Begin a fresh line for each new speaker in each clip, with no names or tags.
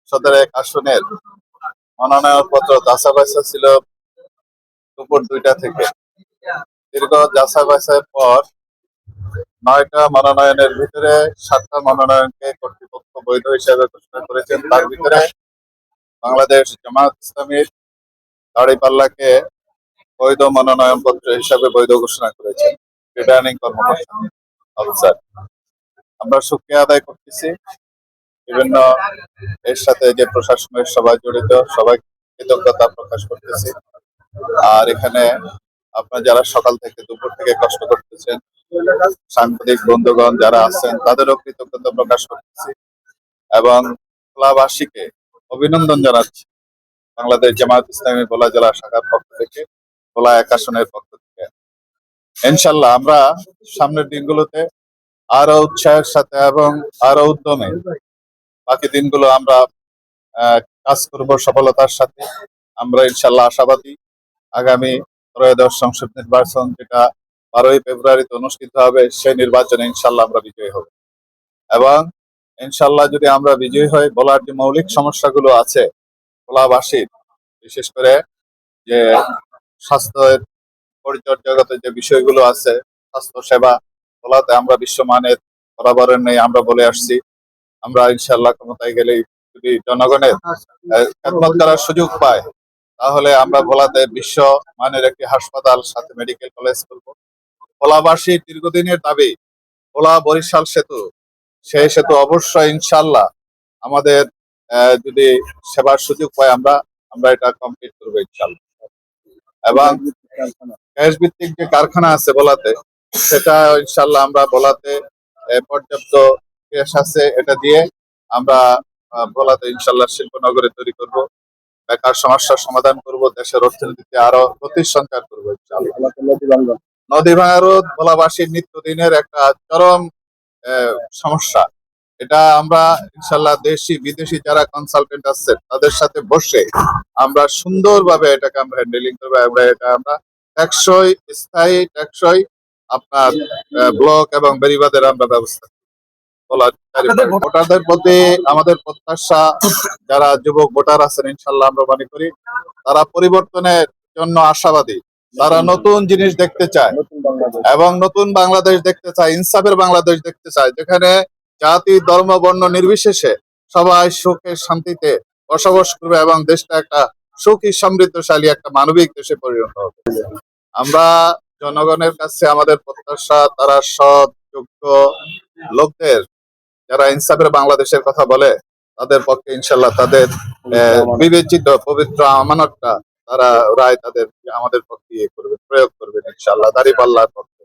সদর ১ আসনের মনোনয়ন পত্র যাচাই বাছাই ছিল দুপুর ২টা থেকে। দীর্ঘ যাচাই বাছাইয়ের পর ৯টা মনোনয়নের ভিতরে ৭টা মনোনয়নকে কর্তৃপক্ষ বৈধ হিসেবে ঘোষণা করেছেন। তার ভিতরে বাংলাদেশ জামায়াত ইসলামীর দাঁড়িপাল্লাকে বৈধ মনোনয়ন পত্র হিসাবে বৈধ ঘোষণা করেছেন রিটার্নিং কর্মকর্তা অফিসার। আমরা শুকরিয়া আদায় করতেছি বিভিন্ন এর সাথে যে প্রশাসনের সবাই জড়িত, সবাই কৃতজ্ঞতা প্রকাশ করতেছি। আর এখানে আপনারা যারা সকাল থেকে দুপুর থেকে কষ্ট করতেছেন, সাংবাদিক বন্ধুগণ যারা আছেন তাদেরও কৃতজ্ঞতা প্রকাশ করতেছি এবং ভোলাবাসীকে অভিনন্দন জানাচ্ছি বাংলাদেশ জামায়াত ইসলামী ভোলা জেলা শাখার পক্ষ থেকে, ভোলা ১ আসনের পক্ষ থেকে। ইনশাল্লাহ আমরা সামনের দিনগুলোতে আরো উৎসাহের সাথে এবং আরো উদ্যমে বাকি দিনগুলো আমরা কাজ করব সফলতার সাথে। আমরা ইনশাল্লাহ আশাবাদী আগামী ত্রয়োদশ সংসদ নির্বাচন যেটা ১২ই ফেব্রুয়ারিতে অনুষ্ঠিত হবে, সেই নির্বাচনে ইনশাল্লাহ আমরা বিজয়ী হব এবং ইনশাল্লাহ যদি আমরা বিজয়ী হই, ভোলার যে মৌলিক সমস্যাগুলো আছে ভোলাবাসীর, বিশেষ করে যে স্বাস্থ্যের পরিচর্যাগত যে বিষয়গুলো আছে, স্বাস্থ্য সেবা ভোলাতে আমরা বিশ্বমানের বরাবরের নেই আমরা বলে আসছি। আমরা ইনশাল্লাহ ক্ষমতায় গেলেই যদি জনগণের খেদমত করার সুযোগ পায়, তাহলে আমরা ভোলাতে বিশ্ব মানের একটি হাসপাতাল সাথে মেডিকেল কলেজ করব। ভোলাবাসীর দীর্ঘদিনের দাবি ভোলা বরিশাল সেতু, সেই সেতু অবশ্যই ইনশাল্লাহ আমাদের যদি সেবার সুযোগ পাই আমরা এটা কমপ্লিট করবো ইনশাল্লাহ। এবং গ্যাস ভিত্তিক যে কারখানা আছে ভোলাতে, সেটা ইনশাল্লাহ আমরা ভোলাতে পর্যাপ্ত গ্যাস আছে, এটা দিয়ে আমরা ভোলাতে ইনশাল্লাহ শিল্পনগরে তৈরি করব, বেকার সমস্যার সমাধান করব, দেশের অর্থনীতিতে আরো গতির সঞ্চার করবো ইনশাল্লাহ। নদী ভাঙা রোধ ভোলাবাসীর নিত্যদিনের একটা চরম সমস্যা। এটা আমরা ইনশাল্লাহ দেশি বিদেশি যারা কনসালটেন্ট আছে তাদের সাথে বসে আমরা সুন্দরভাবে এটাকে আমরা হ্যান্ডেলিং করবো। আমরা টেকসই, স্থায়ী টেকসই আপনার ব্লক এবং বেড়িবাঁধের আমরা ব্যবস্থা ভোটারদের প্রতি আমাদের প্রত্যাশা, যারা যুবক ভোটার আছেন ইনশাল্লাহ আমরা মনে করি তারা পরিবর্তনের জন্য আশাবাদী, তারা নতুন জিনিস দেখতে চায় এবং নতুন বাংলাদেশ দেখতে চায়, ইনসাফের বাংলাদেশ দেখতে চায়, যেখানে জাতি ধর্ম বর্ণ নির্বিশেষে সবাই সুখে শান্তিতে বসবাস করবে এবং দেশটা একটা সুখী সমৃদ্ধশালী একটা মানবিক দেশে পরিণত হবে। আমরা জনগণের কাছে আমাদের প্রত্যাশা তারা সৎ যোগ্য লোকদের, যারা ইনসাফের বাংলাদেশের কথা বলে, তাদের পক্ষে ইনশাল্লাহ তাদের বিবেচিত পবিত্র আমানতটা তারা রায় তাদের আমাদের পক্ষে প্রয়োগ করবেন ইনশাল্লাহ দাঁড়িপাল্লার পক্ষে।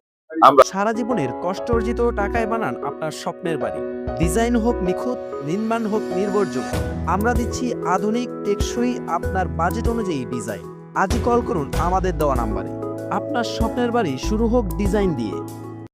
আমরা সারা জীবনের কষ্ট অর্জিত টাকায় বানান আপনার স্বপ্নের বাড়ি। ডিজাইন হোক নিখুঁত, নির্মাণ হোক নির্ভরযোগ্য, আমরা দিচ্ছি আধুনিক টেকসই আপনার বাজেট অনুযায়ী ডিজাইন। আজই কল করুন আমাদের দেওয়া নাম্বারে। আপনার স্বপ্নের বাড়ি শুরু হোক ডিজাইন দিয়ে।